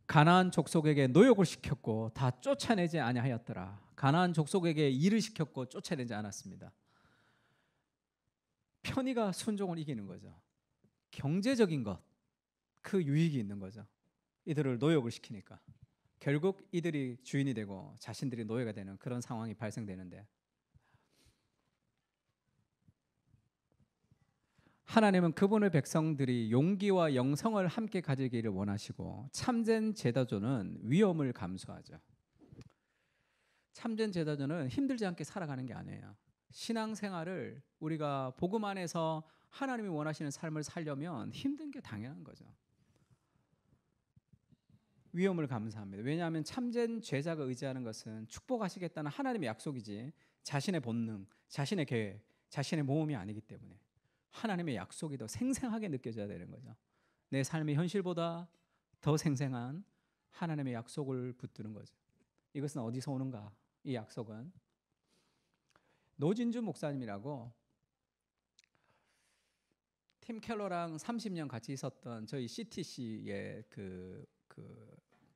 가나안 족속에게 노역을 시켰고 다 쫓아내지 아니하였더라. 가나안 족속에게 일을 시켰고 쫓아내지 않았습니다. 편의가 순종을 이기는 거죠. 경제적인 것, 그 유익이 있는 거죠. 이들을 노역을 시키니까 결국 이들이 주인이 되고 자신들이 노예가 되는 그런 상황이 발생되는데, 하나님은 그분의 백성들이 용기와 영성을 함께 가지기를 원하시고 참된 제자조는 위험을 감수하죠. 참된 제자조는 힘들지 않게 살아가는 게 아니에요. 신앙생활을 우리가 복음 안에서 하나님이 원하시는 삶을 살려면 힘든 게 당연한 거죠. 위험을 감수합니다. 왜냐하면 참된 제자가 의지하는 것은 축복하시겠다는 하나님의 약속이지 자신의 본능, 자신의 계획, 자신의 모험이 아니기 때문에 하나님의 약속이 더 생생하게 느껴져야 되는 거죠. 내 삶의 현실보다 더 생생한 하나님의 약속을 붙드는 거죠. 이것은 어디서 오는가? 이 약속은 노진주 목사님이라고 팀 켈러랑 30년 같이 있었던 저희 CTC의 그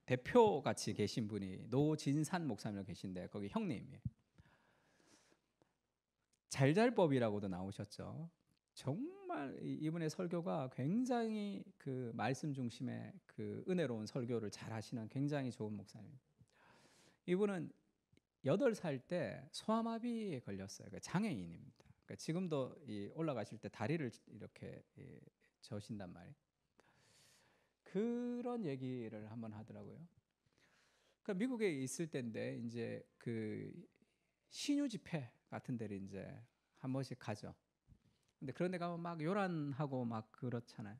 대표 같이 계신 분이 노진산 목사님 계신데 거기 형님이에요. 잘잘법이라고도 나오셨죠. 정말 이분의 설교가 굉장히 그 말씀 중심의 그 은혜로운 설교를 잘 하시는 굉장히 좋은 목사님. 이분은 8살 때 소아마비에 걸렸어요. 그러니까 장애인입니다. 그러니까 지금도 올라가실 때 다리를 이렇게 저신단 말이에요. 그런 얘기를 한번 하더라고요. 그러니까 미국에 있을 때인데 이제 그 신유 집회 같은 데를 이제 한 번씩 가죠. 근데 그런 데 가면 막 요란하고 막 그렇잖아요.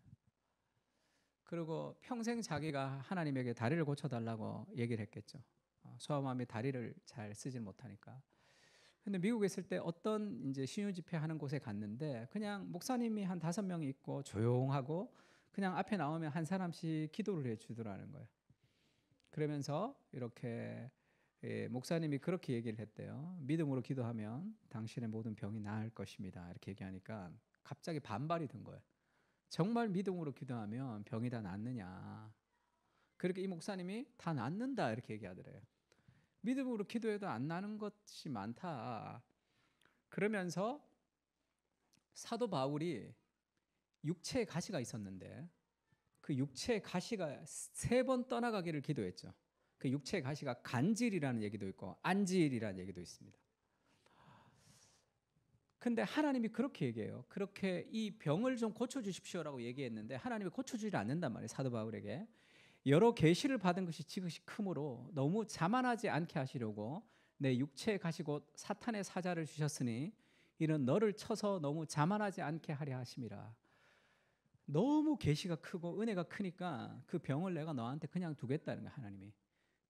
그리고 평생 자기가 하나님에게 다리를 고쳐달라고 얘기를 했겠죠. 소아마비 다리를 잘 쓰지 못하니까. 근데 미국에 있을 때 어떤 이제 신유 집회 하는 곳에 갔는데 그냥 목사님이 한 5명이 있고 조용하고 그냥 앞에 나오면 한 사람씩 기도를 해 주더라는 거예요. 그러면서 이렇게 목사님이 그렇게 얘기를 했대요. 믿음으로 기도하면 당신의 모든 병이 나을 것입니다. 이렇게 얘기하니까 갑자기 반발이 든 거예요. 정말 믿음으로 기도하면 병이 다 낫느냐. 그렇게 이 목사님이 다 낫는다 이렇게 얘기하더래요. 믿음으로 기도해도 안 나는 것이 많다. 그러면서 사도 바울이 육체에 가시가 있었는데 그 육체의 가시가 3번 떠나가기를 기도했죠. 그 육체의 가시가 간질이라는 얘기도 있고 안질이라는 얘기도 있습니다. 근데 하나님이 그렇게 얘기해요. 그렇게 이 병을 좀 고쳐주십시오라고 얘기했는데 하나님이 고쳐주지 않는단 말이에요. 사도 바울에게. 여러 계시를 받은 것이 지극히 크므로 너무 자만하지 않게 하시려고 내 육체에 가시고 사탄의 사자를 주셨으니 이는 너를 쳐서 너무 자만하지 않게 하려 하심이라. 너무 계시가 크고 은혜가 크니까 그 병을 내가 너한테 그냥 두겠다는 거야 하나님이.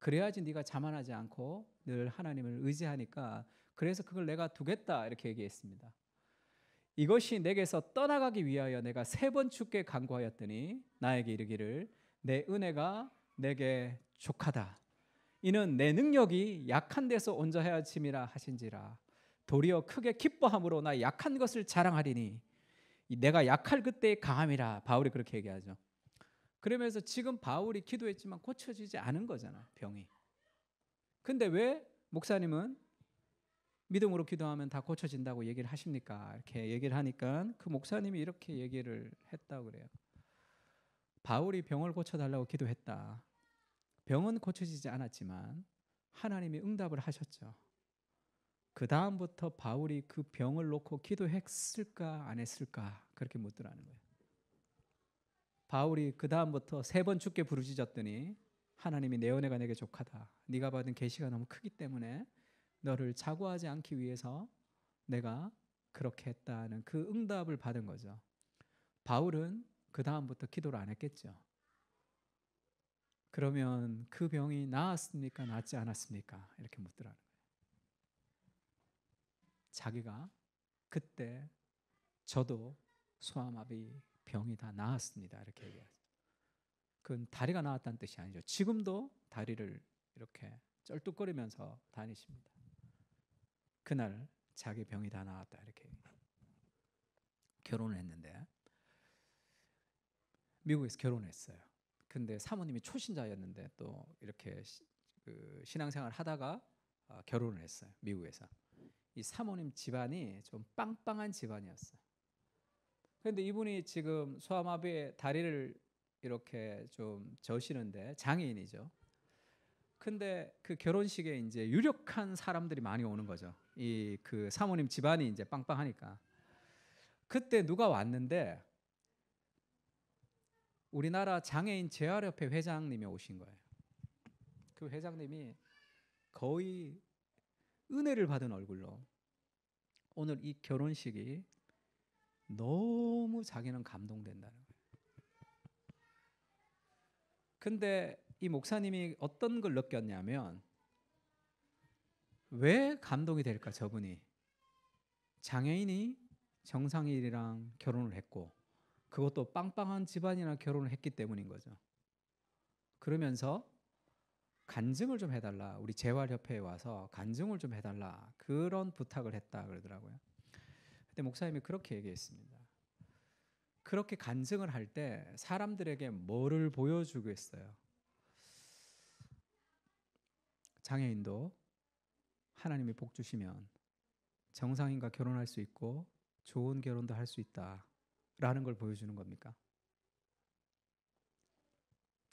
그래야지 네가 자만하지 않고 늘 하나님을 의지하니까 그래서 그걸 내가 두겠다 이렇게 얘기했습니다. 이것이 내게서 떠나가기 위하여 내가 3번 주께 간구하였더니 나에게 이르기를 내 은혜가 내게 족하다. 이는 내 능력이 약한 데서 온전하여짐이라 하신지라. 도리어 크게 기뻐함으로 나 약한 것을 자랑하리니 내가 약할 그때의 강함이라. 바울이 그렇게 얘기하죠. 그러면서 지금 바울이 기도했지만 고쳐지지 않은 거잖아, 병이. 근데 왜 목사님은 믿음으로 기도하면 다 고쳐진다고 얘기를 하십니까? 이렇게 얘기를 하니까 그 목사님이 이렇게 얘기를 했다고 그래요. 바울이 병을 고쳐달라고 기도했다. 병은 고쳐지지 않았지만 하나님이 응답을 하셨죠. 그 다음부터 바울이 그 병을 놓고 기도했을까 안 했을까 그렇게 묻더라는 거예요. 바울이 그 다음부터 3번 주께 부르짖었더니 하나님이 내 은혜가 내게 족하다. 네가 받은 계시가 너무 크기 때문에 너를 자고하지 않기 위해서 내가 그렇게 했다는 그 응답을 받은 거죠. 바울은 그 다음부터 기도를 안 했겠죠. 그러면 그 병이 나았습니까? 낫지 않았습니까? 이렇게 묻더라는 거예요. 자기가 그때 저도 소아마비 병이 다 나았습니다. 이렇게 얘기하죠. 그건 다리가 나았다는 뜻이 아니죠. 지금도 다리를 이렇게 쩔뚝거리면서 다니십니다. 그날 자기 병이 다 나았다 이렇게 결혼을 했는데 미국에서 결혼했어요. 근데 사모님이 초신자였는데 또 이렇게 신앙생활 하다가 결혼을 했어요. 미국에서. 이 사모님 집안이 좀 빵빵한 집안이었어요. 그런데 이분이 지금 소아마비의 다리를 이렇게 좀 저시는데 장애인이죠. 근데 그 결혼식에 이제 유력한 사람들이 많이 오는 거죠. 이 그 사모님 집안이 이제 빵빵하니까. 그때 누가 왔는데 우리나라 장애인 재활협회 회장님이 오신 거예요. 그 회장님이 거의 은혜를 받은 얼굴로 오늘 이 결혼식이 너무 자기는 감동된다는 거예요. 근데 이 목사님이 어떤 걸 느꼈냐면 왜 감동이 될까 저분이. 장애인이 정상인이랑 결혼을 했고 그것도 빵빵한 집안이랑 결혼을 했기 때문인 거죠. 그러면서 간증을 좀 해달라. 우리 재활협회에 와서 간증을 좀 해달라. 그런 부탁을 했다 그러더라고요. 그때 목사님이 그렇게 얘기했습니다. 그렇게 간증을 할 때 사람들에게 뭐를 보여주겠어요? 장애인도 하나님이 복 주시면 정상인과 결혼할 수 있고 좋은 결혼도 할 수 있다라는 걸 보여주는 겁니까?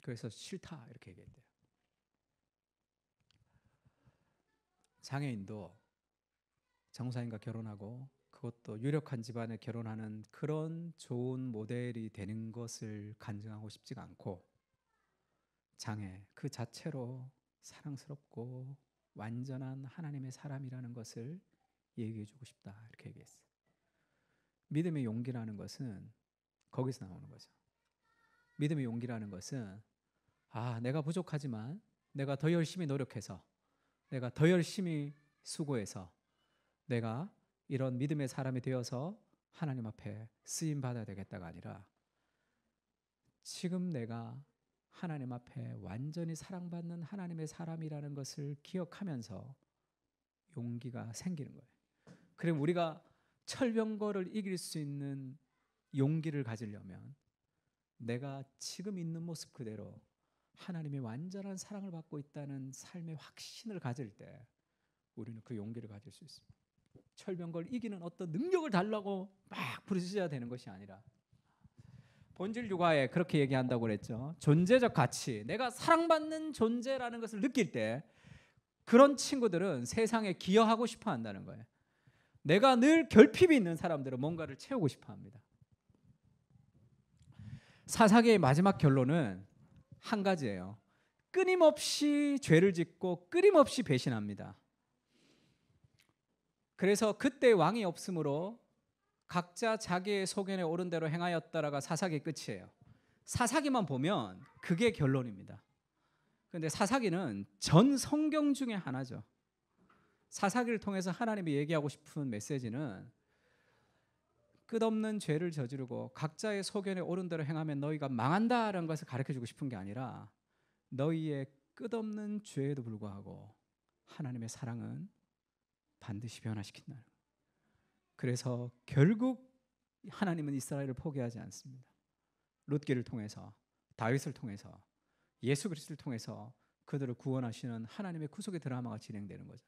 그래서 싫다 이렇게 얘기했대요. 장애인도 정상인과 결혼하고 그것도 유력한 집안에 결혼하는 그런 좋은 모델이 되는 것을 간증하고 싶지가 않고 장애 그 자체로 사랑스럽고 완전한 하나님의 사람이라는 것을 얘기해주고 싶다 이렇게 얘기했어요. 믿음의 용기라는 것은 거기서 나오는 거죠. 믿음의 용기라는 것은 내가 부족하지만 내가 더 열심히 노력해서 내가 더 열심히 수고해서 내가 이런 믿음의 사람이 되어서 하나님 앞에 쓰임 받아야 되겠다가 아니라 지금 내가 하나님 앞에 완전히 사랑받는 하나님의 사람이라는 것을 기억하면서 용기가 생기는 거예요. 그럼 우리가 철병거를 이길 수 있는 용기를 가지려면 내가 지금 있는 모습 그대로 하나님의 완전한 사랑을 받고 있다는 삶의 확신을 가질 때 우리는 그 용기를 가질 수 있습니다. 철병거를 이기는 어떤 능력을 달라고 막 부르짖어야 되는 것이 아니라 본질 육아에 그렇게 얘기한다고 그랬죠. 존재적 가치, 내가 사랑받는 존재라는 것을 느낄 때 그런 친구들은 세상에 기여하고 싶어 한다는 거예요. 내가 늘 결핍이 있는 사람들은 뭔가를 채우고 싶어 합니다. 사사기의 마지막 결론은 한 가지예요. 끊임없이 죄를 짓고 끊임없이 배신합니다. 그래서 그때 왕이 없으므로 각자 자기의 소견에 옳은 대로 행하였다라가 사사기 끝이에요. 사사기만 보면 그게 결론입니다. 그런데 사사기는 전 성경 중에 하나죠. 사사기를 통해서 하나님이 얘기하고 싶은 메시지는 끝없는 죄를 저지르고 각자의 소견에 옳은 대로 행하면 너희가 망한다라는 것을 가르쳐주고 싶은 게 아니라 너희의 끝없는 죄에도 불구하고 하나님의 사랑은 반드시 변화시킨다는 거예요. 그래서 결국 하나님은 이스라엘을 포기하지 않습니다. 룻기를 통해서, 다윗을 통해서, 예수 그리스도를 통해서 그들을 구원하시는 하나님의 구속의 드라마가 진행되는 거죠.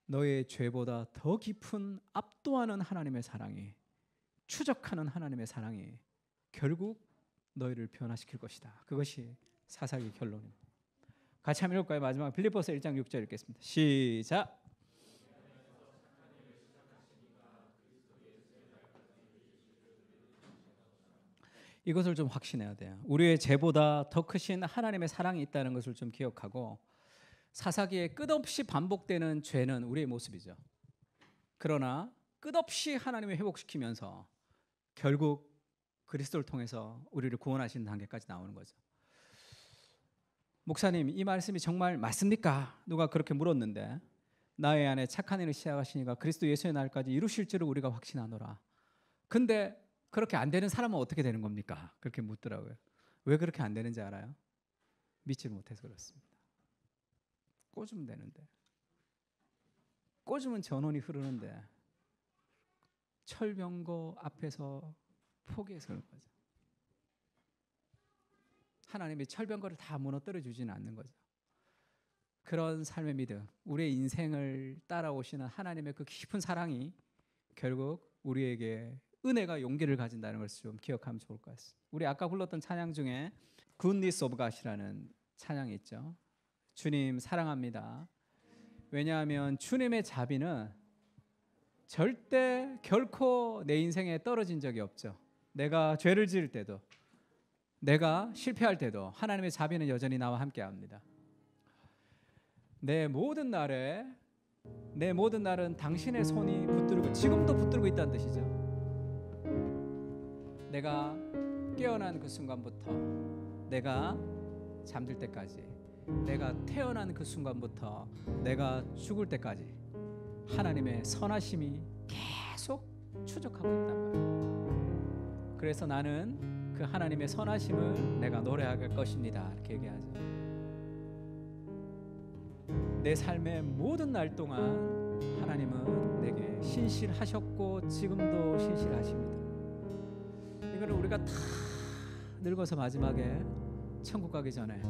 너의 죄보다 더 깊은 압도하는 하나님의 사랑이, 추적하는 하나님의 사랑이 결국 너희를 변화시킬 것이다. 그것이 사사기 결론입니다. 같이 한번 읽을까요? 마지막 빌립보서 1장 6절 읽겠습니다. 시작. 이것을 좀 확신해야 돼요. 우리의 죄보다 더 크신 하나님의 사랑이 있다는 것을 좀 기억하고, 사사기에 끝없이 반복되는 죄는 우리의 모습이죠. 그러나 끝없이 하나님을 회복시키면서 결국 그리스도를 통해서 우리를 구원하시는 단계까지 나오는 거죠. 목사님, 이 말씀이 정말 맞습니까? 누가 그렇게 물었는데, 나의 안에 착한 일을 시작하시니까 그리스도 예수의 날까지 이루실 줄을 우리가 확신하노라. 근데 그렇게 안 되는 사람은 어떻게 되는 겁니까? 그렇게 묻더라고요. 왜 그렇게 안 되는지 알아요? 믿지를 못해서 그렇습니다. 꽂으면 되는데, 꽂으면 전원이 흐르는데 철병거 앞에서 포기해서 그런 거죠. 하나님이 철병거를 다 무너뜨려 주지는 않는 거죠. 그런 삶의 믿음, 우리의 인생을 따라오시는 하나님의 그 깊은 사랑이 결국 우리에게 은혜가 용기를 가진다는 것을 좀 기억하면 좋을 것 같습니다. 우리 아까 불렀던 찬양 중에 Goodness of God이라는 찬양이 있죠. 주님 사랑합니다. 왜냐하면 주님의 자비는 절대 결코 내 인생에 떨어진 적이 없죠. 내가 죄를 지을 때도, 내가 실패할 때도 하나님의 자비는 여전히 나와 함께합니다. 내 모든 날은 당신의 손이 붙들고, 지금도 붙들고 있다는 뜻이죠. 내가 깨어난 그 순간부터 내가 잠들 때까지, 내가 태어난 그 순간부터 내가 죽을 때까지 하나님의 선하심이 계속 추적하고 있단 말이에요. 그래서 나는 그 하나님의 선하심을 내가 노래할 것입니다. 이렇게 얘기하죠. 내 삶의 모든 날 동안 하나님은 내게 신실하셨고 지금도 신실하십니다. 이거를 우리가 다 늙어서 마지막에 천국 가기 전에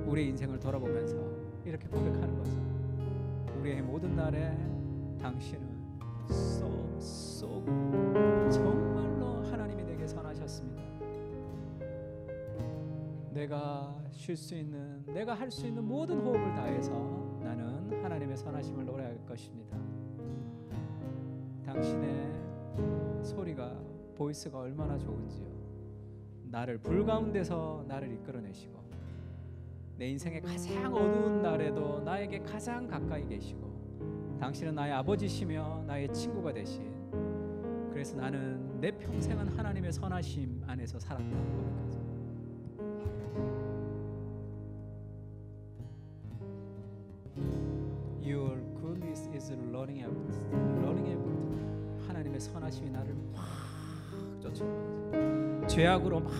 우리의 인생을 돌아보면서 이렇게 고백하는 거죠. 우리의 모든 날에 당신은 so 정말로 하나님이 내게 선하셨습니다. 내가 쉴 수 있는, 내가 할 수 있는 모든 호흡을 다해서 나는 하나님의 선하심을 노래할 것입니다. 당신의 소리가, 보이스가 얼마나 좋은지요. 나를 불 가운데서 나를 이끌어내시고, 내 인생의 가장 어두운 날에도 나에게 가장 가까이 계시고, 당신은 나의 아버지시며 나의 친구가 되신, 그래서 나는 내 평생은 하나님의 선하심 안에서 살았다고 고백하죠. Your goodness is running out. 하나님의 선하심이 나를 막 쫓아오죠. 죄악으로 막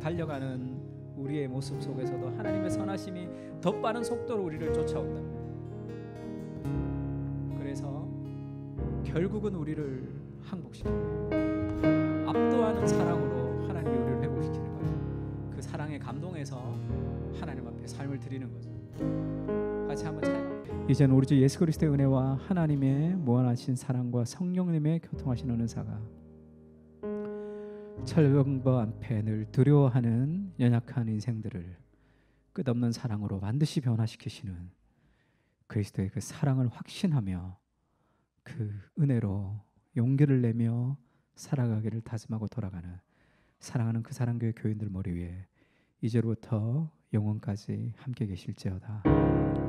달려가는 우리의 모습 속에서도 하나님의 선하심이 더 빠른 속도로 우리를 쫓아온다. 그래서 결국은 우리를 항복시킵니다. 압도하는 사랑으로 하나님이 우리를 회복시키는 거예요. 그 사랑에 감동해서 하나님 앞에 삶을 드리는 거죠. 같이 한번 찬양. 이제는 우리 주 예수 그리스도의 은혜와 하나님의 무한하신 사랑과 성령님의 교통하시는 은사가 철병거 앞에 늘 두려워하는 연약한 인생들을 끝없는 사랑으로 반드시 변화시키시는 그리스도의 그 사랑을 확신하며 그 은혜로 용기를 내며 살아가기를 다짐하고 돌아가는 사랑하는 그 사랑교회 교인들 머리 위에 이제로부터 영원까지 함께 계실지어다.